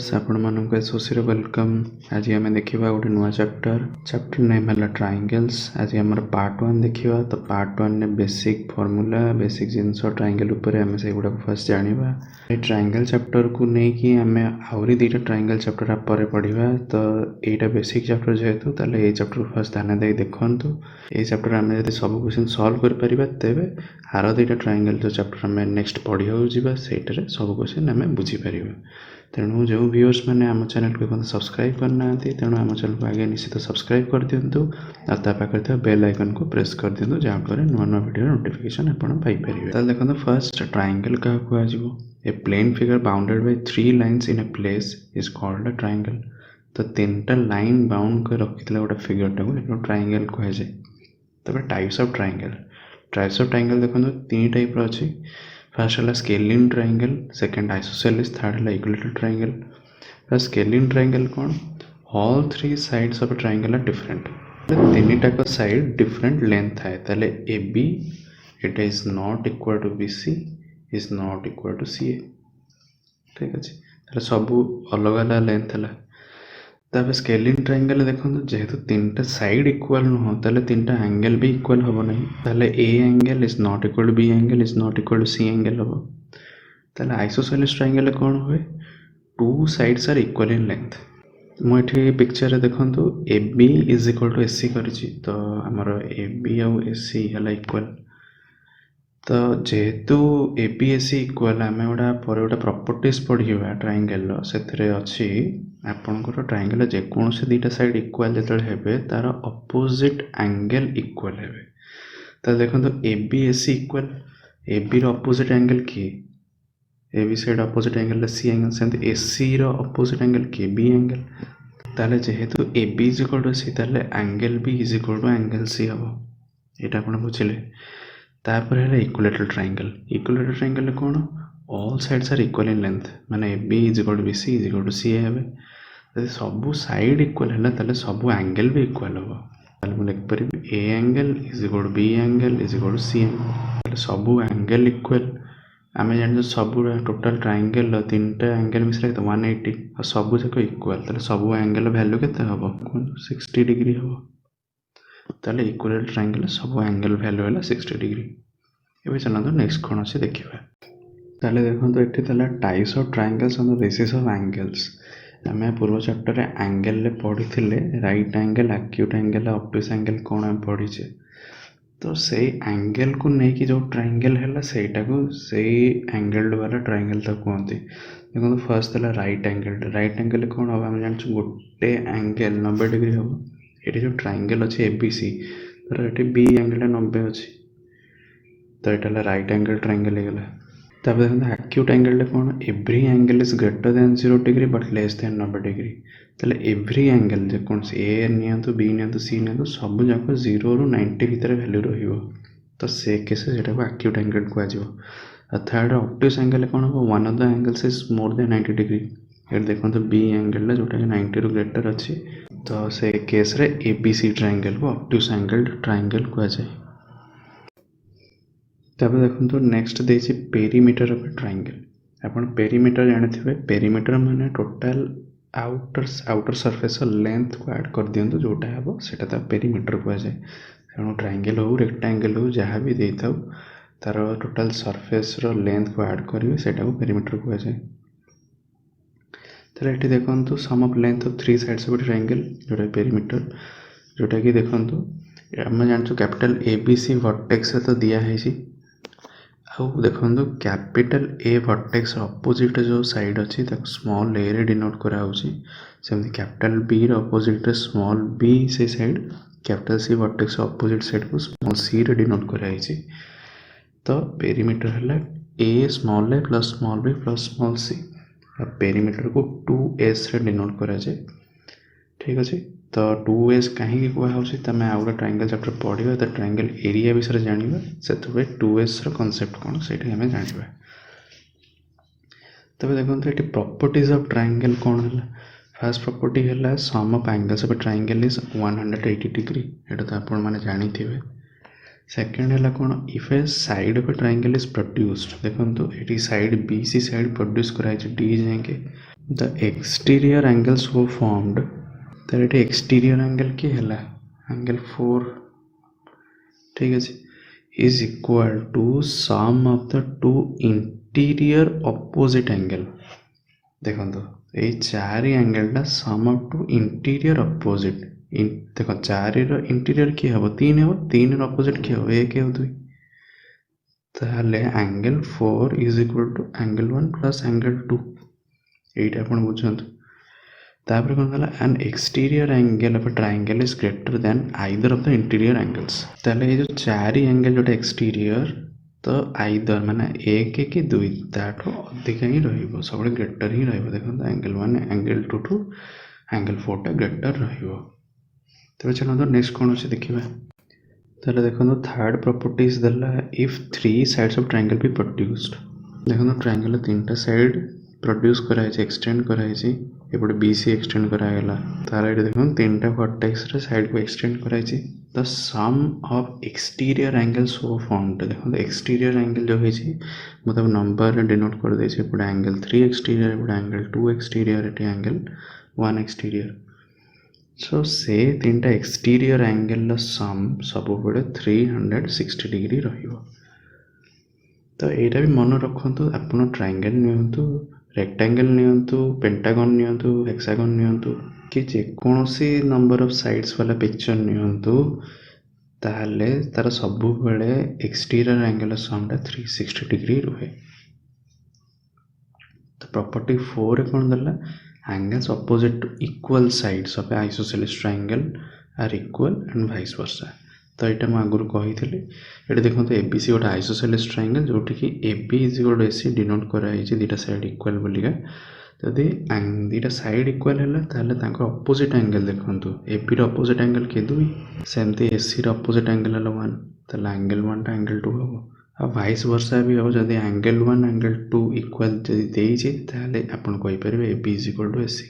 Viewers आपण मानक एसोसी welcome. आज आम देखा गोटे नुआ चैप्टर नेम है ट्रायंगल्स। आज आम पार्ट 1 देखा। तो पार्ट 1 ने बेसिक फॉर्मूला बेसिक जिनस ट्रायंगल उपर आम से गुड़ा फर्स्ट जाना। ट्रायंगल चैप्टर को लेकिन आम आहरी दुईटा ट्रायंगल चैप्टर पर पढ़ा। तो यहाँ बेसिक चैप्टर जेहेतु ताले ये चैप्टर फर्स्ट ध्यान दे देखु। ये चैप्टर आम जब सब क्वेश्चन सॉल्व कर पारिबा तेबे आर दुईटा ट्रायंगल जो चैप्टर आम नेक्स्ट पढ़ा जावा सेटारे सब क्वेश्चन आम बुझीपर। तेणु जो व्यूअर्स मैंने आम चैनल को सब्सक्राइब करना तेणु आम चैनल को आगे निश्चित सब्सक्राइब कर दिंतु और पाखे बेल आइकन को प्रेस कर दिंतु जहाँफल नुआ नुआ वीडियो नोटिफिकेशन आपड़ पाइपर। देखो फर्स्ट ट्रायंगल क्या कह a plane figure bounded by 3 lines in a place is called a triangle. तो 3टा लाइन बाउंड कर रखी गोटे फिगर टाक ट्रायंगल कह जाए। तब टाइप्स ऑफ ट्रायंगल देखो 3 टाइप अच्छी। फर्स्ट है scalene triangle, second isosceles, third है इक्विलेटरल ट्रायंगल। स्केलिन ट्रायंगल कौन? All 3 sides of triangle are different. 3टाक साइड डिफरेंट लेंथ थाए ताले A B it is not equal to B C is not equal to C A. ठीक अच्छे ताले सब अलग अलग लेंथ है। तब स्केलिन ट्रायंगल देखो जेहेतु 3टा साइड इक्वल नुह ताले 3टा एंगल भी इक्वल हम ना। ताले A angle is not equal to B angle is not equal to C angle हम। ताले आइसोसेलेस ट्रायंगल कौन हुए? 2 sides are equal in length. मुझे पिक्चर देखो A B is equal to A C कर। तो आमर ए बी आउ ए सी है इक्वल। तो जेहेतु A B A C equal आम गोटे प्रॉपर्टीज पढ़ा ट्रायंगल से अच्छी आपंकर ट्रायंगल जेकोसी 2टा साइड इक्वल जो हे तार अपोजिट एंगल इक्वल हे। तो देखो A B A C equal A B opposite angle किए A B side opposite angle C angle सेमती ए सी अपोजिट एंगल किए बी एंगल। ताले जेहेतु A B is equal to C ताले angle B is equal to angle C हम। यहाँ आप बुझे। तापर है इक्विलेटरल ट्रायंगल। इक्विलेटरल ट्रायंगल कौन? All sides are equal in length माने A B is equal to B C is equal to C A हे। जब सब साइड इक्वल है ताले सब एंगल भी इक्वल हम। ताले मुझे लिखिपर A angle is equal to B angle is equal to C angle. सब एंगल इक्वल आम जान सब टोटाल ट्रायंगल 3टा एंगल मिसले 180 और सब जाक इक्वल ताले सब एंगल वैल्यू केते हम? 60 डिग्री हम। ताले इक्विलेटरल ट्रायंगल सब एंगल वैल्यू है 60 डिग्री। ये चलते नेक्स्ट कौन अच्छे देखा। ताले देखो ये types of triangles on the basis of angles. आम पूर्व चैप्टर एंगल पढ़ी right angle acute angle obtuse angle कौन आम पढ़ीचे। तो से एंगल को लेकिन जो ट्रायंगल है सेटा को से एंगल वाला ट्रायंगल तक कहते। देखो फर्स्ट है राइट एंगल कौन हम? आम जान गोटे एंगल 90 डिग्री हम। ये जो ट्रायंगल अच्छे ए बी सी तो ये बी एंगल 90 अच्छी। तो यहाँ राइट एंगल ट्रायंगल होगा। तब देखो एक्यूट एंगल कौन? Every angle is greater then 0 degree but less than 90 degree. ताले एव्री एंगल जेकोसी ए नियंतु बी नियंतु सी नियंतु सब जाक 0 ରୁ 90 भितर वैल्यू रहिबो। तो से केस सेटा को एक्यूट एंगल कह। थर्ड ऑब्टूस एंगल कौन हम? One of the angles is more than 90 degree. ये देखो बी एंगल जोटा 90 ରୁ ग्रेटर अच्छी। तो से केस रे ए बी सी ट्रायंगल को ऑब्टूस एंगल ट्रायंगल कह जाए। तब देखो नेक्स्ट देछि पेरीमीटर ऑफ ट्रायंगल। आपण पेरीमीटर जानिथिबे। पेरीमीटर माने टोटल आउटर सरफेस लेंथ को ऐड कर दियंतु जोटा हेबो सेटा त पेरीमीटर कह जाए। तेणु ट्रायंगल हो रेक्टेंगल हो जहाँ भी दे थाउ तार टोटल सरफेस रो लेंथ को ऐड करिवे सेटा को पेरीमीटर कह जाए। तो ये देखो sum of length of 3 sides of triangle जोटा पेरीमीटर जोटा कि देखो आम जानचु capital A B C vertex तो दिया है। आउ देखो कैपिटल ए वर्टेक्स अपोजिट जो साइड अच्छी स्मॉल ए रे डिनोट कराऊँगी। सेमती capital B opposite small B से side capital C vertex opposite side को स्मॉल सी रे डिनोट कराई। तो पेरीमीटर है A small plus small B plus small C. Perimeter को 2s रे डिनोट करा जाए। ठीक अच्छे। तो 2s कहीं कहुँ आउ गोटे ट्रायंगल चैप्टर पढ़ा। तो ट्रायंगल एरिया विषय जाना से 2s कॉन्सेप्ट कौन से आम जाना। तब देखो ये प्रॉपर्टीज ऑफ ट्रायंगल कौन है? फर्स्ट प्रॉपर्टी है sum of angles of triangle is 180 degree. ये तो आप जानी थे। सेकेंड है कौन if a side of a triangle is produced देखो ये side B C side produce कराई डी जाए the exterior angle so formed तो ये एक्सटीरियर एंगल की है एंगल 4 ठीक अच्छे is equal to sum of the two interior opposite angle देखो ये चार एंगलटा sum of two interior opposite देख चार इंटीरियर किए हम तीन अपोजिट किए हम एक दुई ताहले angle 4 is equal to angle 1 plus angle 2 यहीटा आप बुझंतु तापर कौन कहला an exterior angle of a triangle is greater than either of the interior angles ताहले ये जो चार एंगल जोटा एक्सटीरियर तो आइदर माने एक कि दुई ताठो अधिक ही रहिबो सब ग्रेटर ही रहिबो देखो एंगल 1 एंगल 2 टू एंगल 4 टा ग्रेटर रहिबो तबे चलो नेक्स्ट कौन अच्छे देखिए ताहले देखो थर्ड प्रॉपर्टी इज दला if three sides of triangle be produced देखो ट्रायंगल तीन टा साइड प्रोड्यूस कराई एक्सटेंड कराई एपटे बी सी एक्सटेंड करागला तार ये देखो तीन टा वर्टेक्स रे साइड को एक्सटेंड कराई the sum of exterior angle so formed देखो एक्सटीरियर एंगल जो है मतलब नंबर डिनोट कर दे एपटे एंगल 3 एक्सटीरियर एपटे एंगल 2 एक्सटीरियर एटी एंगल 1 एक्सटीरियर सो से तीन टा एक्सटीरियर एंगल सम सब 360 डिग्री रहिबो तो यहाँ भी मन रखु आप ट्रायंगल नियंतु रेक्टेंगल नियंतु पेंटागन नियंतु हेक्सागन नियंतु कि जेकोसी नंबर ऑफ साइड्स वाला पिक्चर नियंतु ताहले तार सब बेले एक्सटीरियर एंगल समटा 360 डिग्री रुहे तो प्रॉपर्टी 4 कौन दला angles opposite to equal sides of isosceles triangle are equal and vice versa तो यहाँ मुझे आगुरी कही ये देखो ए बी सी गोटे आइसोसेलेस ट्रायंगल जोटि कि A B is equal A C denote कराई दुटा साइड इक्वल बोलिका जदि दुटा साइड इक्वल है अपोजिट एंगल देखो ए बी अपोजिट एंगल के दुई सेमती ए सी अपोजिट एंगल है 1 तो एंगल 1 टा एंगल 2 हम आ वाइस वर्सा भी हम जब एंगल 1 एंगल 2 इक्वल जब आपरे A B is equal to A C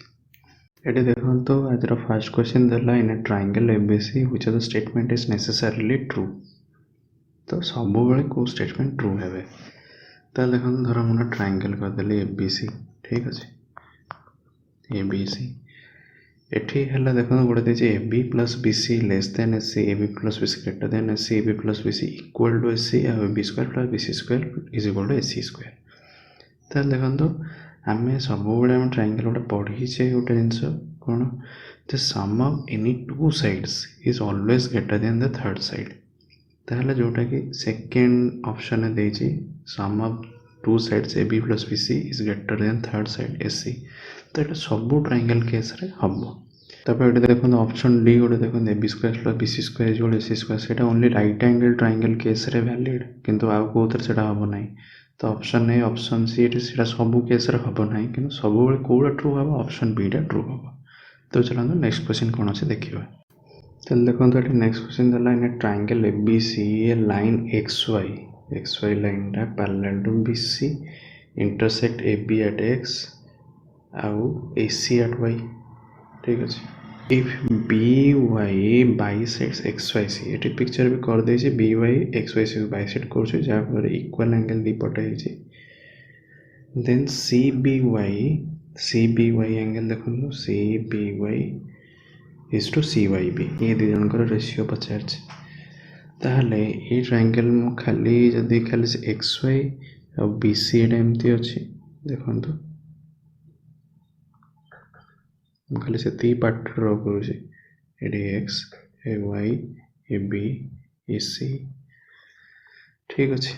ये देखो आज फर्स्ट क्वेश्चन दला in a triangle A B C which of the statement is necessarily true तो सब बेले कौ स्टेटमेंट ट्रू है तो देखो धर मुझे ट्रायंगल करदेली एबीसी ठीक अच्छे एबीसी एठी है देखो गोटे देखिए A B plus B C less than A C A B plus B C greater than A C A B plus B C equal to A C A B square plus B C square is equal to A C square तो देखो आम सब आम triangle गोटे पढ़ीचे गोटे जिनस कौन the sum of any two sides is always greater than the third side ताहले जोटा कि सेकेंड ऑप्शन देछि sum of two sides A B plus B C is greater than third side A C तो ये सब triangle case रे हम तब ये देखो ऑप्शन डी गोटे देखो A B square plus B C square is A C square से only right angle triangle case रे वैलिड किंतु आउ कोथरे सेटा हम नहीं तो ऑप्शन ए ऑप्शन सी से सब केस हम ना कि सब कौटा ट्रू हम ऑप्शन बी टा ट्रू हम तो चलो नेक्स्ट क्वेश्चन कौन अच्छे देखा तो देखो ये नेक्स्ट क्वेश्चन दला in triangle A B C a line X Y line टा parallel to B C intersect A B at X आउ ए सी एट वाई ठीक अच्छे if B Y bisects X Y C ये picture भी कर दे B Y X Y C bisect कर जहाँ इक्वल एंगल दीपटे then C B Y angle देखो C B Y is to C Y B ये दी जनकर रेशियो पचार ताहले ये ट्रायंगल मु खाली जदि खाली एक्स वाई और बी सी एमती अच्छी देखो खाली से पार्ट ड्र कर एक्स ए वाई ए बी ए सी ठीक अच्छे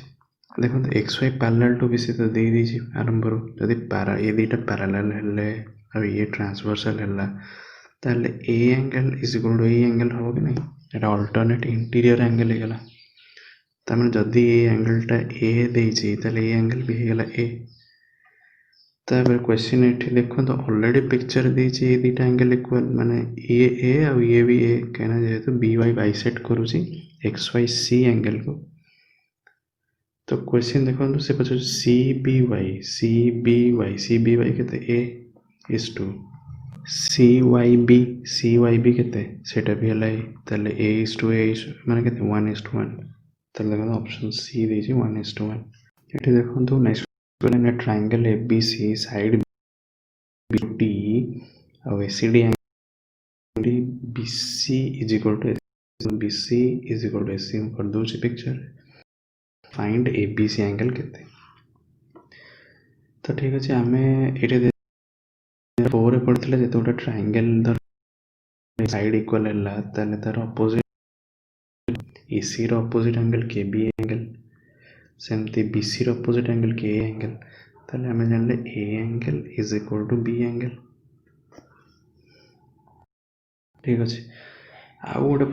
देखो X Y parallel to B C तो दे दी आरंभ जदि ये दुटा पैरेलल है ये ट्रांसवर्सल है ताहले A angle is equal to A angle हम कि नहीं ये अल्टरनेट इंटीरियर एंगल होगा तमें जदि ए एंगलटा ए देती ताहले ए एंगल भी होगा ए तापर क्वेश्चन ये देखो तो ऑलरेडी पिक्चर दीची ये दुटा एंगल इक्वल माने ए आ ये भी ए कहना जेहेतु बी वाई बाइसेक्ट करुँची एक्स वाई सी एंगल को तो क्वेश्चन देखो से पचार सी बी वाई के A is to C Y B के सेटा भी है ताले ए इज टू ए माने के 1 इज टू 1 ତାହେଲେ ଦେଖନ୍ତୁ ଅପସନ୍ ସି ଦେଇଛି 1:1। ଏଠି ଦେଖନ୍ତୁ next triangle ABC side BD और ACD angle BC is equal to BC is equal to AC कर दूसरी पिक्चर फाइंड ABC एंगल केते। तो ठीक अच्छे आम ये फोर पढ़ते जो गोटे ट्रायंगल साइड इक्वल है तार अपोजिट AC रो अपोजिट एंगल KB एंगल सेमती BC रो अपोजिट एंगल KA एंगल ताले हमें जानले A angle is equal to B angle. ठीक अच्छे आउ गोटे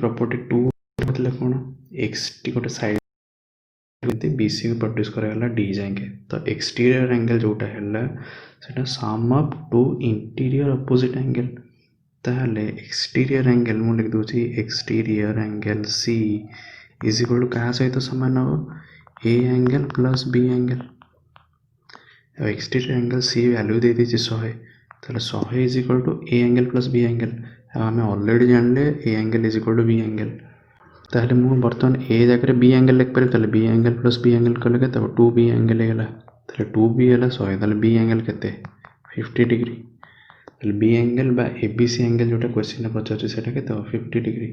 प्रॉपर्टी 2 मतलब कौन एक्सटी गोटे साइड BC को प्रोड्यूस कराला D जाएंगे तो एक्सटीरियर एंगल जोटा है सेटा sum up to interior opposite angle ताले एक्सटीरियर एंगल मु लिख दूची exterior angle C is equal to क्या सहित समान हो A angle plus B angle. Exterior angle C value दे दीजिए 100 ताले 100 is equal to A angle plus B angle आम ऑलरेडी जानले A angle is equal to B angle ताहले मु बर्तमान A जगह B एंगल लिख पारे ताले B angle plus B angle कले के तब 2B एंगल हेला ताले 2B हेला 100 ताले B एंगल केते 50 डिग्री ताले B एंगल बा ABC एंगल जोटा क्वेश्चन में पचार सेटा केते 50 डिग्री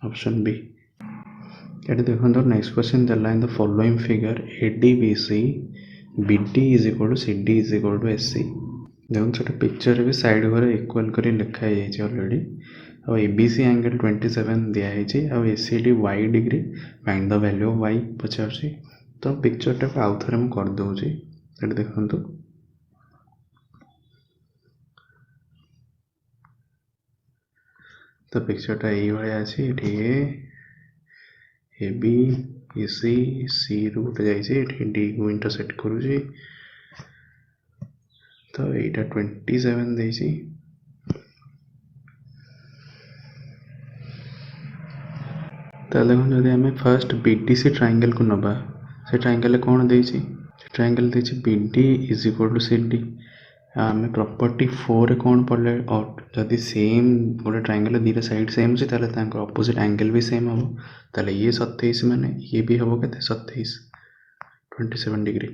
ऑप्शन बी। ये देखो नेक्स्ट क्वेश्चन देला in the following figure ADBC BD is equal to CD is equal to SC देखो छोटा पिक्चर भी साइड घरे इक्वल करी लिखा है ऑलरेडी और ABC एंगल 27 दिया है और ACD y degree find the value of y पचार तो पिक्चर टाक आउ थे मुझे कर दूसरी देखो तो पिक्चरटा ये AB AC C रू गोटे जाइए D को इंटरसेक्ट करुँची तो यहाँ 27 देसी तो देखो जब आम फास्ट BDC ट्रायंगल को नवा से ट्रायंगल कौन देसी ट्रायंगल देसी BD is equal to CD आम प्रॉपर्टी 4 कौन पढ़ले और जदि सेम गोटे ट्रायंगल दीटा साइड सेम अच्छे अपोजिट एंगल भी सेम हम ताले ये 27 माने ये भी हम के 27 27 डिग्री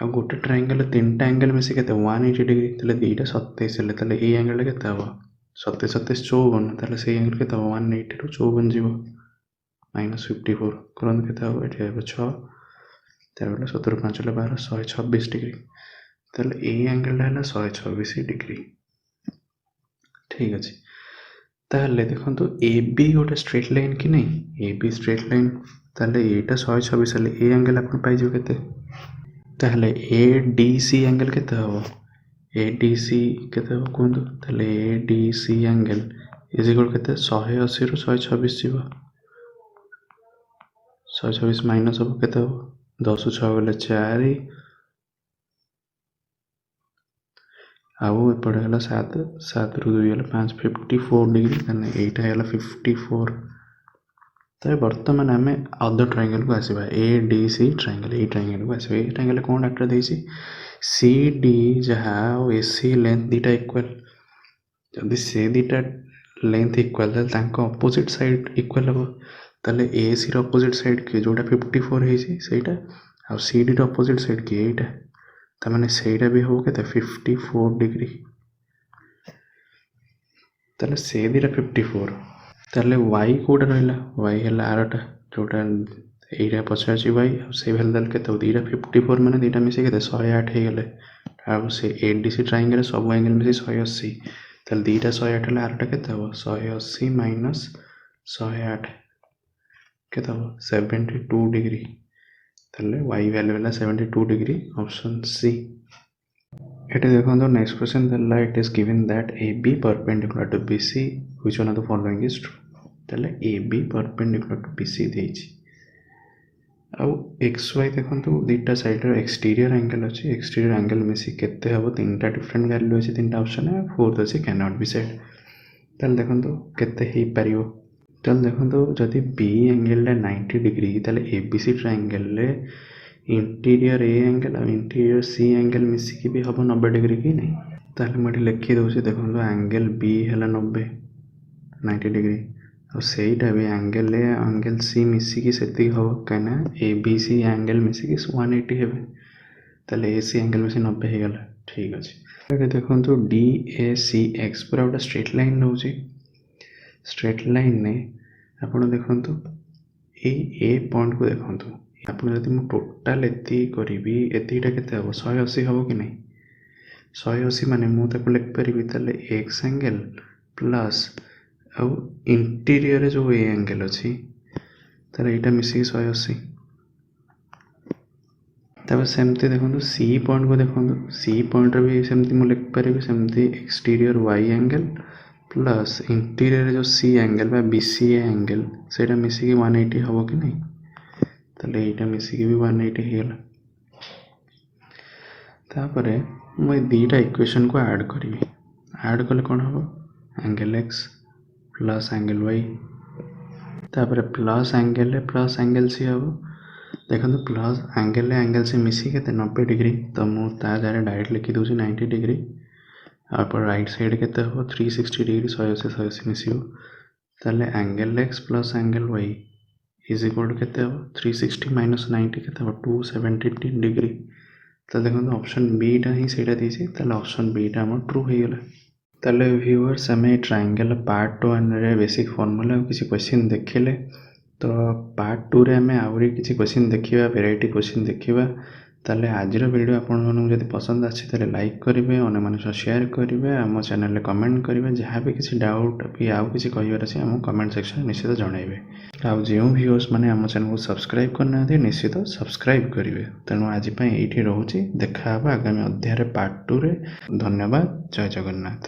आ गोटे ट्रायंगल 3टा एंगल मिसी के 180 डिग्री ताले दीटा 27 हेले ताले ए एंगल के 27 27 54 ताले से एंगल के 180 रु 54 जीवो -54 करंत के एठी 6 तार 17 5 12 126 डिग्री ताले ए एंगल है 126 डिग्री। ठीक अच्छे ताले देखो तो AB गोटे स्ट्रेट लाइन कि नहीं AB स्ट्रेट लाइन ताले एटा 126 हेले ए एंगल आपन पाइ जो केते ताले ADC एंगल केते हो ADC केते हो कोन ताले ADC एंगल इज इक्वल केते 180 रु 126 जीवो 126 माइनस हो केते हो 10 6 गले 4 आउ एपटे है 7 7 रु 2 है 5 54 डिग्री कहने एटा है 54 तो बर्तमान आम अदर ट्रायंगल को आसवा ADC ट्रायंगल ये ट्रायंगल को आसवा ये ट्रायंगल कौन डाटा देसी CD जहाँ AC लेंथ दीटा इक्वल जदि से दीटा length equal opposite side equal हम ताले AC रो अपोजिट साइड के जोटा 54 है आ CD रो अपोजिट साइड के एटा तमाने सेटा भी हो के 54 डिग्री ताले से दीटा 54 ताले y कोटा रहला y है आरटा जोटा एटा पचार y से वैल्यू दल के दीटा 54 माने दीटा मिसे के 108 हे गले आ से ADC ट्रायंगल सब एंगल मिसे 180 ताले दीटा 108 ले आरटा केते हो 180 माइनस 108 केते हो 72 डिग्री ताले y वैल्यू है 72 degree option C. It is देखो नेक्स्ट क्वेश्चन देला it is given that AB perpendicular to BC which one of the following is true ताले AB परपेंडिकुलर टू BC देछि आउ XY देखो दीटा साइड रो एक्सटीरियर एंगल अछि एक्सटीरियर एंगल मिसी केते हबो तीनटा डिफरेंट वैल्यू अछि तीनटा ऑप्शन है फोर्थ अछि कैन नॉट बी सेड ताले देखो केते ही परियो ताले देखो जदि B एंगल 90 डिग्री ताले ABC ट्रायंगल ले इंटीरियर ए एंगल और इंटीरियर C एंगल मिसिकी भी हम 90 डिग्री कि नहीं ताले मुझे लिखी दूसरी देखो एंगल B है 90 डिग्री ଆଉ ସେଇଟା ବି ଆଙ୍ଗେଲ୍ ସି ମିଶିକି ସେତିକି ହେବ କାହିଁକିନା ଏ ବି ସି ଆଙ୍ଗେଲ୍ ମିଶିକି 180 ହେବେ, ତାହେଲେ ଏ ସି ଆଙ୍ଗେଲ୍ ମିଶି 90 ହେଇଗଲା। ଠିକ୍ ଅଛି। ଏବେ ଦେଖନ୍ତୁ ଡି ଏ ସି ଏକ୍ସ ପୁରା ଗୋଟେ ଷ୍ଟ୍ରେଟ୍ ଲାଇନ୍ ରହୁଛି। ଷ୍ଟ୍ରେଟ୍ ଲାଇନ୍ରେ ଆପଣ ଦେଖନ୍ତୁ ଏଇ ଏ ପଏଣ୍ଟକୁ ଦେଖନ୍ତୁ, ଆପଣ ଯଦି ମୁଁ ଟୋଟାଲ୍ ଏତିକି କରିବି, ଏତିକିଟା କେତେ ହେବ 180 ହେବ କି ନାହିଁ? 180 ମାନେ ମୁଁ ତାକୁ ଲେଖିପାରିବି ତାହେଲେ ଏକ୍ସ ଆଙ୍ଗେଲ୍ ପ୍ଲସ୍ ଆଉ ଇଣ୍ଟିରିୟରରେ ଯେଉଁ ଏ ଆଙ୍ଗେଲ୍ ଅଛି ତାହେଲେ ଏଇଟା ମିଶିକି 180। ତାପରେ ସେମିତି ଦେଖନ୍ତୁ ସି ପଏଣ୍ଟକୁ ଦେଖନ୍ତୁ, ସି ପଏଣ୍ଟରେ ବି ସେମିତି ମୁଁ ଲେଖିପାରିବି ସେମିତି ଏକ୍ସଟିରିୟର ୱାଇ ଆଙ୍ଗେଲ୍ ପ୍ଲସ୍ ଇଣ୍ଟିରିୟରରେ ଯେଉଁ ସି ଆଙ୍ଗେଲ୍ ବା ବି ସି ଏ ଆଙ୍ଗେଲ୍ ସେଇଟା ମିଶିକି 180 ହେବ କି ନାହିଁ? ତାହେଲେ ଏଇଟା ମିଶିକି ବି 180 ହେଇଗଲା। ତାପରେ ମୁଁ ଏ ଦୁଇଟା ଇକ୍ୱେସନ୍କୁ ଆଡ଼୍ କରିବି। ଆଡ଼୍ କଲେ କ'ଣ ହେବ? Angle X plus angle Y, ତାପରେ ପ୍ଲସ୍ ଆଙ୍ଗେଲ୍ ସି ହେବ। ଦେଖନ୍ତୁ ପ୍ଲସ୍ ଆଙ୍ଗେଲ୍ ସି ମିଶିକି କେତେ 90 ଡିଗ୍ରୀ, ତ ମୁଁ ତା ଜାଗାରେ ଡାଇରେକ୍ଟ ଲେଖିଦେଉଛି 90 ଡିଗ୍ରୀ। ଆଉ ରାଇଟ୍ ସାଇଡ଼୍ କେତେ ହେବ 360 ଡିଗ୍ରୀ, 180 ମିଶିବ। ତାହେଲେ angle X plus angle Y is equal to କେତେ ହେବ 360 ମାଇନସ୍ 90 କେତେ ହେବ 270 ଡିଗ୍ରୀ। ତାହେଲେ ଦେଖନ୍ତୁ ଅପସନ୍ ବିଟା ହିଁ ସେଇଟା ଦେଇଛି, ତାହେଲେ ଅପସନ୍ ବିଟା ଆମର ଟ୍ରୁ ହେଇଗଲା। ତାହେଲେ ଭିଉଅର୍ସ ଆମେ ଟ୍ରାଇଙ୍ଗେଲ୍ ପାର୍ଟ 1ରେ ବେସିକ୍ ଫର୍ମୁଲା ଆଉ କିଛି କ୍ୱେଶ୍ଚିନ୍ ଦେଖିଲେ, ତ ପାର୍ଟ 2ରେ ଆମେ ଆହୁରି କିଛି କ୍ୱେଶ୍ଚିନ୍ ଦେଖିବା, ଭେରାଇଟି କ୍ୱେଶ୍ଚିନ୍ ଦେଖିବା। ତାହେଲେ ଆଜିର ଭିଡ଼ିଓ ଆପଣମାନଙ୍କୁ ଯଦି ପସନ୍ଦ ଆସିଛି ତାହେଲେ ଲାଇକ୍ କରିବେ, ଅନ୍ୟମାନଙ୍କ ସହ ସେୟାର କରିବେ, ଆମ ଚ୍ୟାନେଲରେ କମେଣ୍ଟ କରିବେ, ଯାହା ବି କିଛି ଡାଉଟ୍ କି ଆଉ କିଛି କହିବାର ଅଛି ଆମକୁ କମେଣ୍ଟ ସେକ୍ସନରେ ନିଶ୍ଚିତ ଜଣାଇବେ। ଆଉ ଯେଉଁ ଭିଉଅର୍ସ ମାନେ ଆମ ଚ୍ୟାନେଲକୁ ସବସ୍କ୍ରାଇବ୍ କରିନାହାନ୍ତି ନିଶ୍ଚିତ ସବସ୍କ୍ରାଇବ୍ କରିବେ। ତେଣୁ ଆଜି ପାଇଁ ଏଇଠି ରହୁଛି, ଦେଖା ହେବ ଆଗାମୀ ଅଧ୍ୟାୟରେ ପାର୍ଟ 2ରେ। ଧନ୍ୟବାଦ, ଜୟ ଜଗନ୍ନାଥ।